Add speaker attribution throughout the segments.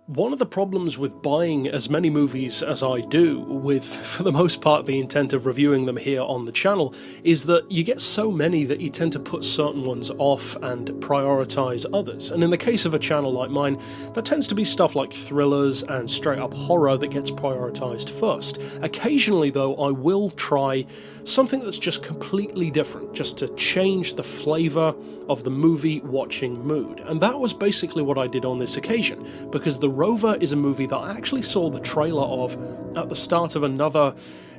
Speaker 1: One of the problems with buying as many movies as I do, with, for the most part, the intent of reviewing them here on the channel, is that you get so many that you tend to put certain ones off and prioritise others. And in the case of a channel like mine, that tends to be stuff like thrillers and straight-up horror that gets prioritised first. Occasionally, though, I will try something that's just completely different, just to change the flavour of the movie watching mood. And that was basically what I did on this occasion, because the Rover is a movie that I actually saw the trailer of at the start of another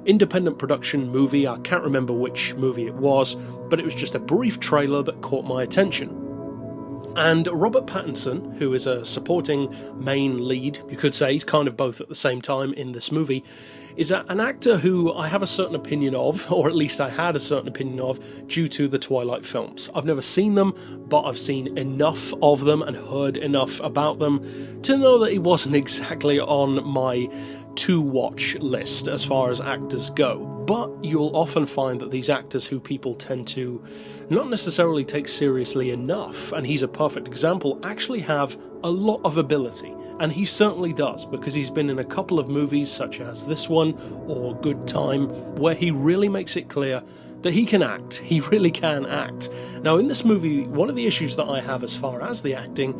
Speaker 1: independent production movie. I can't remember which movie it was, but it was just a brief trailer that caught my attention. And Robert Pattinson, who is a supporting main lead, you could say, he's kind of both at the same time in this movie, is an actor who I have a certain opinion of, or at least I had a certain opinion of, due to the Twilight films. I've never seen them, but I've seen enough of them and heard enough about them to know that he wasn't exactly on my to-watch list as far as actors go. But you'll often find that these actors who people tend to not necessarily take seriously enough, and he's a perfect example, actually have a lot of ability. And he certainly does, because he's been in a couple of movies such as this one, or Good Time, where he really makes it clear that he can act. He really can act. Now in this movie, one of the issues that I have as far as the acting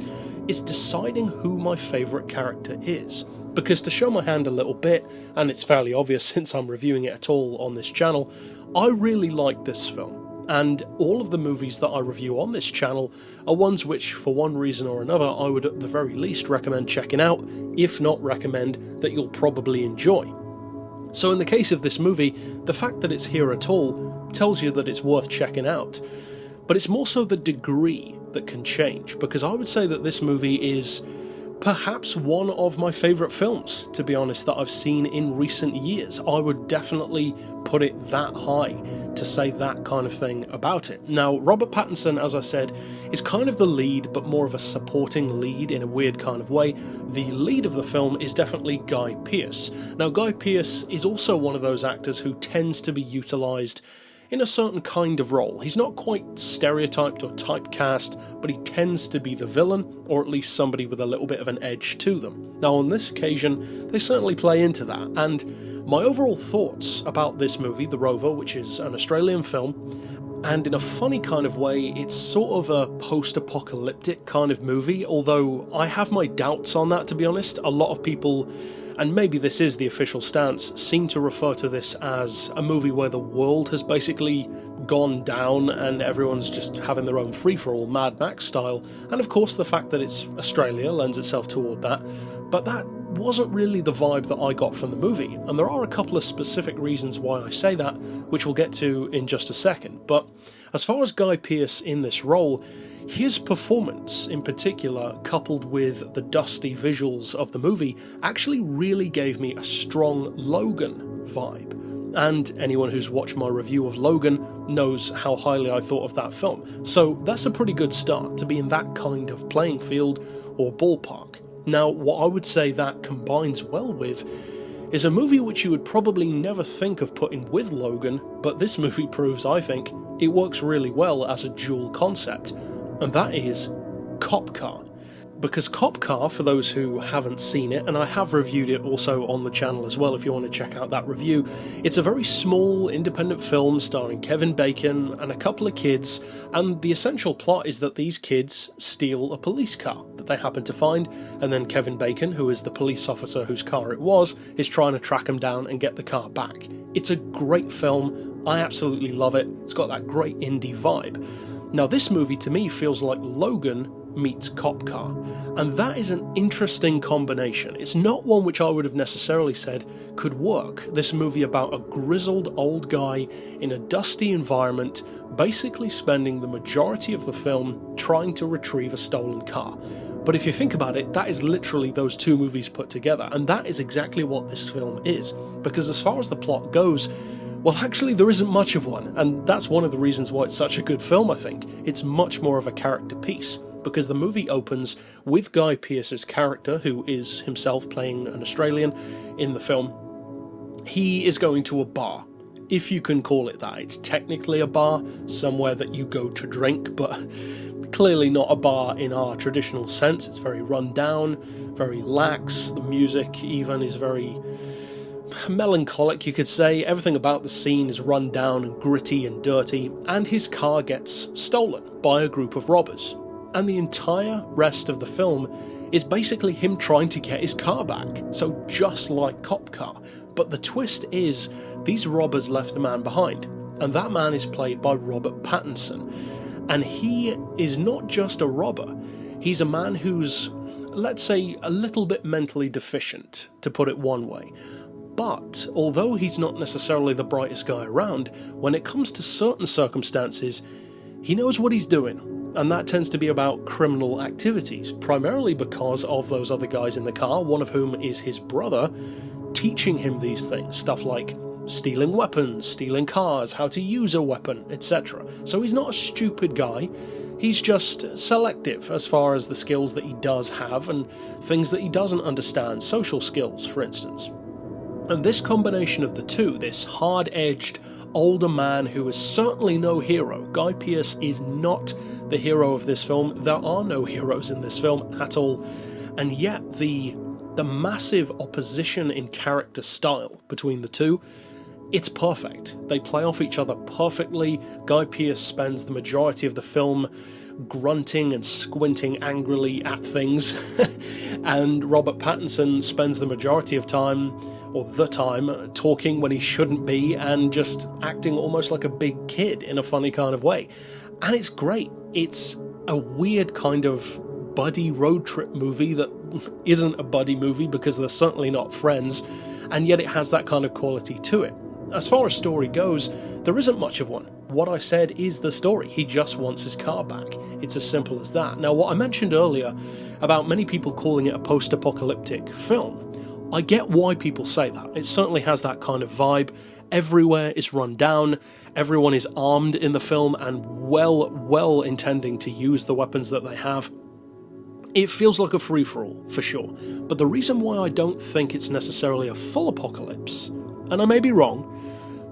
Speaker 1: is deciding who my favourite character is. Because to show my hand a little bit, and it's fairly obvious since I'm reviewing it at all on this channel, I really like this film. And all of the movies that I review on this channel are ones which, for one reason or another, I would at the very least recommend checking out, if not recommend that you'll probably enjoy. So in the case of this movie, the fact that it's here at all tells you that it's worth checking out. But it's more so the degree that can change, because I would say that this movie is perhaps one of my favourite films, to be honest, that I've seen in recent years. I would definitely put it that high to say that kind of thing about it. Now, Robert Pattinson, as I said, is kind of the lead, but more of a supporting lead in a weird kind of way. The lead of the film is definitely Guy Pearce. Now, Guy Pearce is also one of those actors who tends to be utilised in a certain kind of role. He's not quite stereotyped or typecast, but he tends to be the villain, or at least somebody with a little bit of an edge to them. Now on this occasion, they certainly play into that, and my overall thoughts about this movie, The Rover, which is an Australian film, and in a funny kind of way, it's sort of a post-apocalyptic kind of movie, although I have my doubts on that, to be honest. A lot of people, and maybe this is the official stance, seem to refer to this as a movie where the world has basically gone down and everyone's just having their own free-for-all, Mad Max style. And of course the fact that it's Australia lends itself toward that, but that wasn't really the vibe that I got from the movie. And there are a couple of specific reasons why I say that, which we'll get to in just a second. But as far as Guy Pearce in this role, his performance in particular, coupled with the dusty visuals of the movie, actually really gave me a strong Logan vibe. And anyone who's watched my review of Logan knows how highly I thought of that film. So that's a pretty good start, to be in that kind of playing field or ballpark. Now, what I would say that combines well with is a movie which you would probably never think of putting with Logan, but this movie proves, I think, it works really well as a dual concept. And that is Cop Car. Because Cop Car, for those who haven't seen it, and I have reviewed it also on the channel as well if you want to check out that review, it's a very small independent film starring Kevin Bacon and a couple of kids, and the essential plot is that these kids steal a police car that they happen to find, and then Kevin Bacon, who is the police officer whose car it was, is trying to track them down and get the car back. It's a great film, I absolutely love it, it's got that great indie vibe. Now this movie to me feels like Logan meets Cop Car, and that is an interesting combination. It's not one which I would have necessarily said could work. This movie about a grizzled old guy in a dusty environment, basically spending the majority of the film trying to retrieve a stolen car. But if you think about it, that is literally those two movies put together, and that is exactly what this film is. Because as far as the plot goes, well, actually there isn't much of one, and that's one of the reasons why it's such a good film, I think. It's much more of a character piece, because the movie opens with Guy Pearce's character, who is himself playing an Australian in the film. He is going to a bar, if you can call it that. It's technically a bar, somewhere that you go to drink, but clearly not a bar in our traditional sense. It's very run down, very lax. The music even is very melancholic, you could say. Everything about the scene is run down and gritty and dirty, and his car gets stolen by a group of robbers. And the entire rest of the film is basically him trying to get his car back. So just like Cop Car. But the twist is, these robbers left a man behind, and that man is played by Robert Pattinson. And he is not just a robber, he's a man who's, let's say, a little bit mentally deficient, to put it one way. But although he's not necessarily the brightest guy around, when it comes to certain circumstances, he knows what he's doing. And that tends to be about criminal activities, primarily because of those other guys in the car, one of whom is his brother, teaching him these things, stuff like stealing weapons, stealing cars, how to use a weapon, etc. So he's not a stupid guy, he's just selective as far as the skills that he does have and things that he doesn't understand, social skills, for instance. And this combination of the two, this hard-edged, older man who is certainly no hero. Guy Pearce is not the hero of this film. There are no heroes in this film at all. And yet the massive opposition in character style between the two, it's perfect. They play off each other perfectly. Guy Pearce spends the majority of the film grunting and squinting angrily at things, and Robert Pattinson spends the majority of time, or the time, talking when he shouldn't be and just acting almost like a big kid in a funny kind of way. And it's great. It's a weird kind of buddy road trip movie that isn't a buddy movie because they're certainly not friends, and yet it has that kind of quality to it. As far as story goes, there isn't much of one. What I said is the story. He just wants his car back. It's as simple as that. Now, what I mentioned earlier about many people calling it a post-apocalyptic film, I get why people say that. It certainly has that kind of vibe. Everywhere is run down, everyone is armed in the film and well intending to use the weapons that they have. It feels like a free-for-all, for sure. But the reason why I don't think it's necessarily a full apocalypse, and I may be wrong,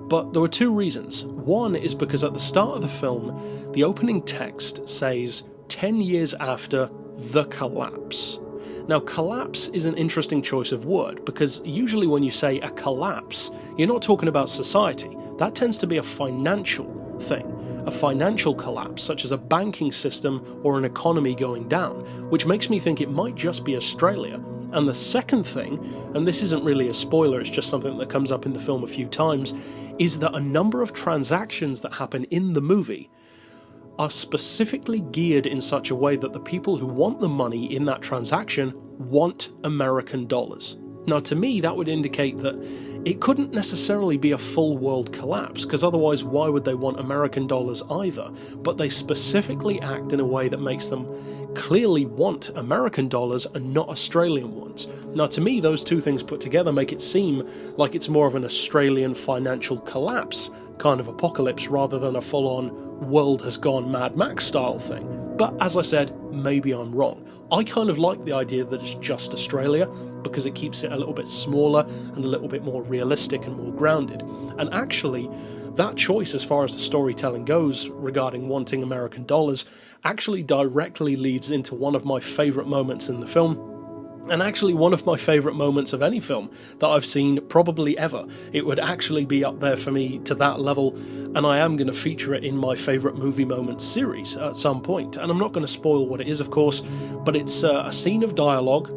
Speaker 1: but there are two reasons. One is because at the start of the film, the opening text says 10 years after the collapse. Now, collapse is an interesting choice of word, because usually when you say a collapse, you're not talking about society. That tends to be a financial thing, a financial collapse, such as a banking system or an economy going down, which makes me think it might just be Australia. And the second thing, and this isn't really a spoiler, it's just something that comes up in the film a few times, is that a number of transactions that happen in the movie are specifically geared in such a way that the people who want the money in that transaction want American dollars. Now, to me, that would indicate that it couldn't necessarily be a full world collapse, because otherwise why would they want American dollars either? But they specifically act in a way that makes them clearly want American dollars and not Australian ones. Now, to me, those two things put together make it seem like it's more of an Australian financial collapse kind of apocalypse rather than a full-on world has gone Mad Max style thing. But as I said, maybe I'm wrong. I kind of like the idea that it's just Australia because it keeps it a little bit smaller and a little bit more realistic and more grounded. And actually, that choice as far as the storytelling goes regarding wanting American dollars actually directly leads into one of my favourite moments in the film, and actually one of my favourite moments of any film that I've seen probably ever. It would actually be up there for me to that level, and I am going to feature it in my favourite movie moments series at some point. And I'm not going to spoil what it is, of course, but it's a scene of dialogue,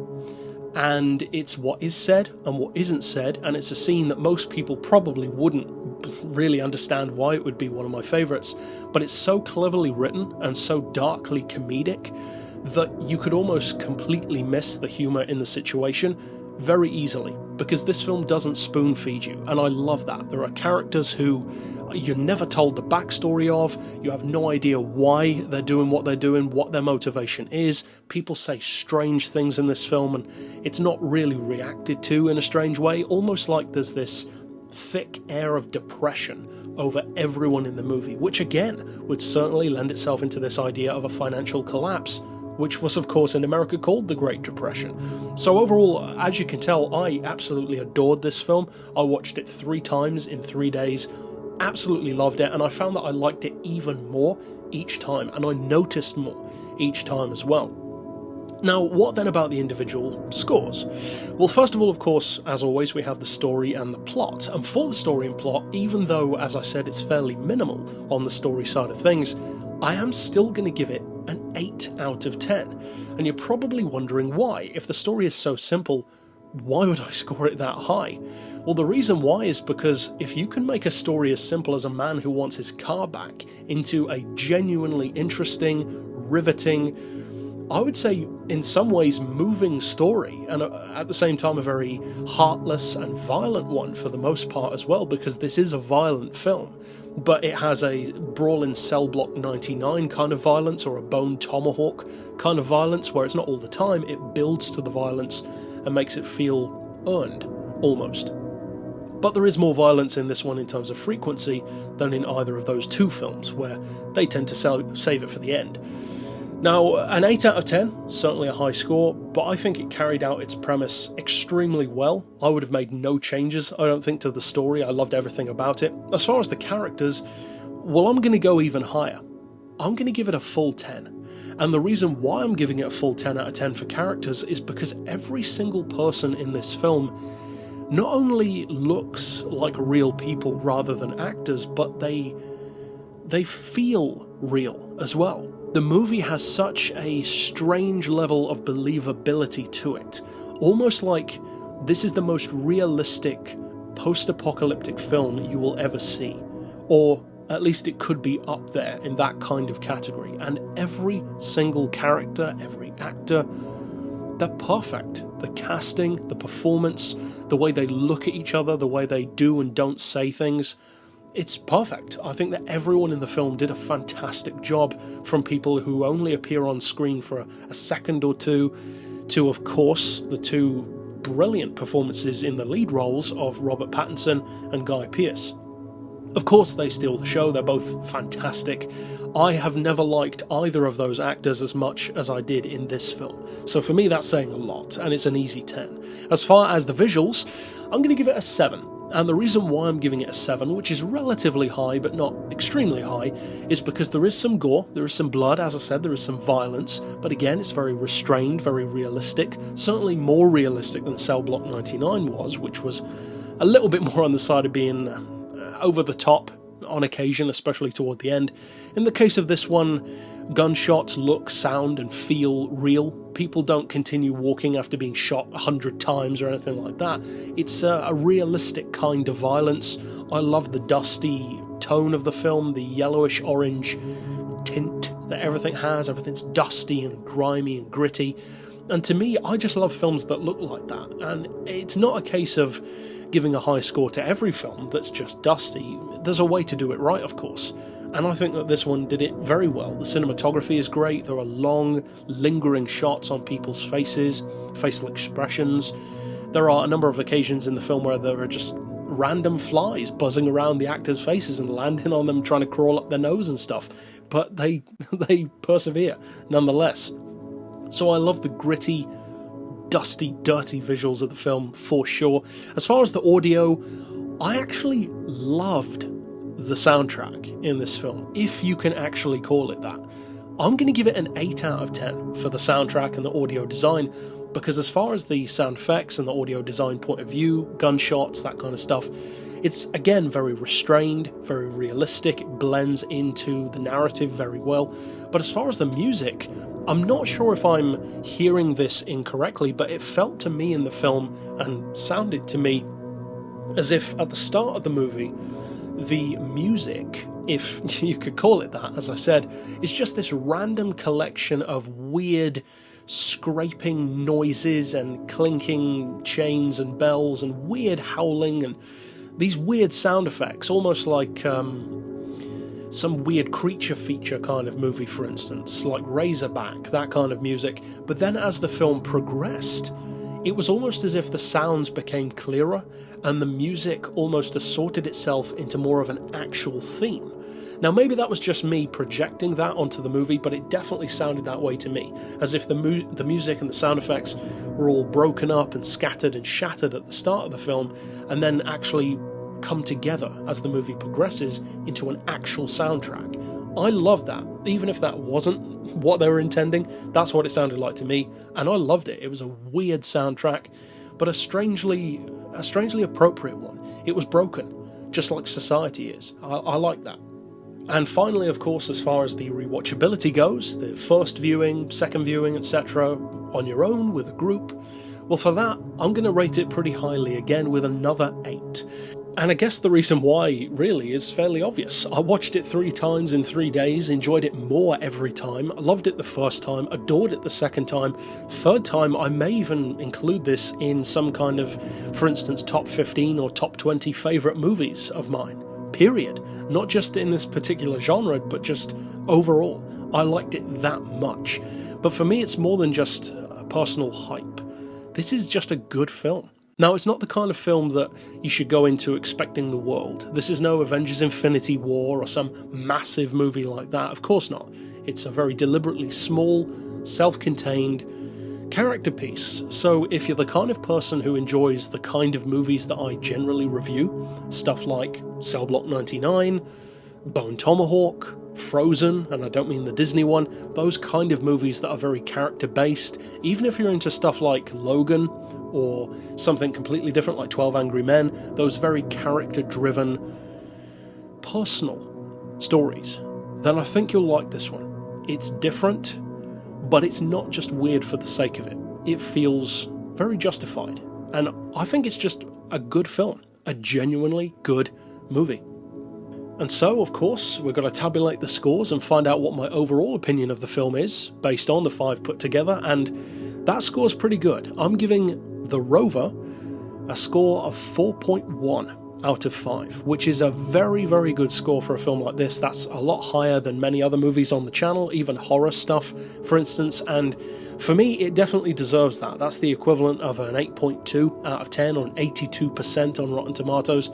Speaker 1: and it's what is said and what isn't said, and it's a scene that most people probably wouldn't really understand why it would be one of my favourites, but it's so cleverly written and so darkly comedic that you could almost completely miss the humour in the situation very easily, because this film doesn't spoon feed you, and I love that. There are characters who you're never told the backstory of, you have no idea why they're doing what they're doing, what their motivation is. People say strange things in this film and it's not really reacted to in a strange way, almost like there's this thick air of depression over everyone in the movie, which again would certainly lend itself into this idea of a financial collapse, which was of course in America called the Great Depression. So overall, as you can tell, I absolutely adored this film. I watched it 3 times in 3 days, absolutely loved it, and I found that I liked it even more each time, and I noticed more each time as well. Now, what then about the individual scores? Well, first of all, of course, as always, we have the story and the plot. And for the story and plot, even though, as I said, it's fairly minimal on the story side of things, I am still going to give it an 8 out of 10. And you're probably wondering why. If the story is so simple, why would I score it that high? Well, the reason why is because if you can make a story as simple as a man who wants his car back into a genuinely interesting, riveting, I would say in some ways moving story, and at the same time a very heartless and violent one for the most part as well, because this is a violent film, but it has a brawl in cell block 99 kind of violence, or a bone tomahawk kind of violence, where it's not all the time, it builds to the violence and makes it feel earned, almost. But there is more violence in this one in terms of frequency than in either of those two films, where they tend to save it for the end. Now, an 8 out of 10, certainly a high score, but I think it carried out its premise extremely well. I would have made no changes, I don't think, to the story. I loved everything about it. As far as the characters, well, I'm going to go even higher. I'm going to give it a full 10. And the reason why I'm giving it a full 10 out of 10 for characters is because every single person in this film not only looks like real people rather than actors, but they feel real as well. The movie has such a strange level of believability to it, almost like this is the most realistic post-apocalyptic film you will ever see, or at least it could be up there in that kind of category. And every single character, every actor, they're perfect. The casting, the performance, the way they look at each other, the way they do and don't say things, it's perfect. I think that everyone in the film did a fantastic job, from people who only appear on screen for a second or two, to, of course, the two brilliant performances in the lead roles of Robert Pattinson and Guy Pearce. Of course they steal the show, they're both fantastic. I have never liked either of those actors as much as I did in this film, so for me that's saying a lot, and it's an easy 10. As far as the visuals, I'm going to give it a 7. And the reason why I'm giving it a 7, which is relatively high but not extremely high, is because there is some gore, there is some blood, as I said, there is some violence, but again it's very restrained, very realistic, certainly more realistic than Cell Block 99 was, which was a little bit more on the side of being over the top on occasion, especially toward the end. In the case of this one, gunshots look, sound and feel real. People don't continue walking after being shot 100 times or anything like that. It's a realistic kind of violence. I love the dusty tone of the film, the yellowish orange tint that everything has. Everything's dusty and grimy and gritty. And to me, I just love films that look like that. And it's not a case of giving a high score to every film that's just dusty. There's a way to do it right, of course. And I think that this one did it very well. The cinematography is great. There are long, lingering shots on people's faces, facial expressions. There are a number of occasions in the film where there are just random flies buzzing around the actors' faces and landing on them, trying to crawl up their nose and stuff. But they persevere, nonetheless. So I love the gritty, dusty, dirty visuals of the film, for sure. As far as the audio, I actually loved the soundtrack in this film, if you can actually call it that. I'm going to give it an 8 out of 10 for the soundtrack and the audio design, because as far as the sound effects and the audio design point of view, gunshots, that kind of stuff, it's again very restrained, very realistic, it blends into the narrative very well. But as far as the music, I'm not sure if I'm hearing this incorrectly, but it felt to me in the film and sounded to me as if at the start of the movie, the music, if you could call it that, as I said, is just this random collection of weird scraping noises and clinking chains and bells and weird howling and these weird sound effects, almost like some weird creature feature kind of movie, for instance, like Razorback, that kind of music. But then as the film progressed, it was almost as if the sounds became clearer and the music almost assorted itself into more of an actual theme. Now maybe that was just me projecting that onto the movie, but it definitely sounded that way to me, as if the music and the sound effects were all broken up and scattered and shattered at the start of the film, and then actually come together as the movie progresses into an actual soundtrack. I love that. Even if that wasn't what they were intending, that's what it sounded like to me, and I loved it. It was a weird soundtrack, but a strangely appropriate one. It was broken, just like society is. I like that. And finally, of course, as far as the rewatchability goes, the first viewing, second viewing, etc., on your own, with a group, well, for that, I'm going to rate it pretty highly again with another 8. And I guess the reason why, really, is fairly obvious. I watched it 3 times in 3 days, enjoyed it more every time, loved it the first time, adored it the second time, third time I may even include this in some kind of, for instance, top 15 or top 20 favourite movies of mine. Period. Not just in this particular genre, but just overall. I liked it that much. But for me, it's more than just a personal hype. This is just a good film. Now, it's not the kind of film that you should go into expecting the world. This is no Avengers Infinity War or some massive movie like that. Of course not. It's a very deliberately small, self-contained character piece. So if you're the kind of person who enjoys the kind of movies that I generally review, stuff like Cell Block 99, Bone Tomahawk, Frozen, and I don't mean the Disney one, those kind of movies that are very character-based, even if you're into stuff like Logan, or something completely different like 12 Angry Men, those very character-driven, personal stories, then I think you'll like this one. It's different, but it's not just weird for the sake of it. It feels very justified, and I think it's just a good film, a genuinely good movie. And so, of course, we're going to tabulate the scores and find out what my overall opinion of the film is, based on the 5 put together, and that score's pretty good. I'm giving The Rover a score of 4.1 out of 5, which is a very, very good score for a film like this. That's a lot higher than many other movies on the channel, even horror stuff, for instance, and for me, it definitely deserves that. That's the equivalent of an 8.2 out of 10 on 82% on Rotten Tomatoes.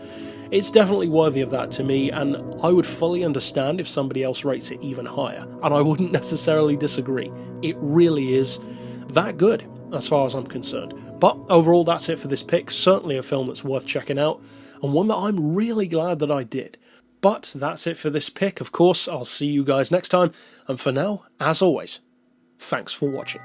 Speaker 1: It's definitely worthy of that to me, and I would fully understand if somebody else rates it even higher, and I wouldn't necessarily disagree. It really is that good, as far as I'm concerned. But overall, that's it for this pick. Certainly a film that's worth checking out, and one that I'm really glad that I did. But that's it for this pick. Of course, I'll see you guys next time, and for now, as always, thanks for watching.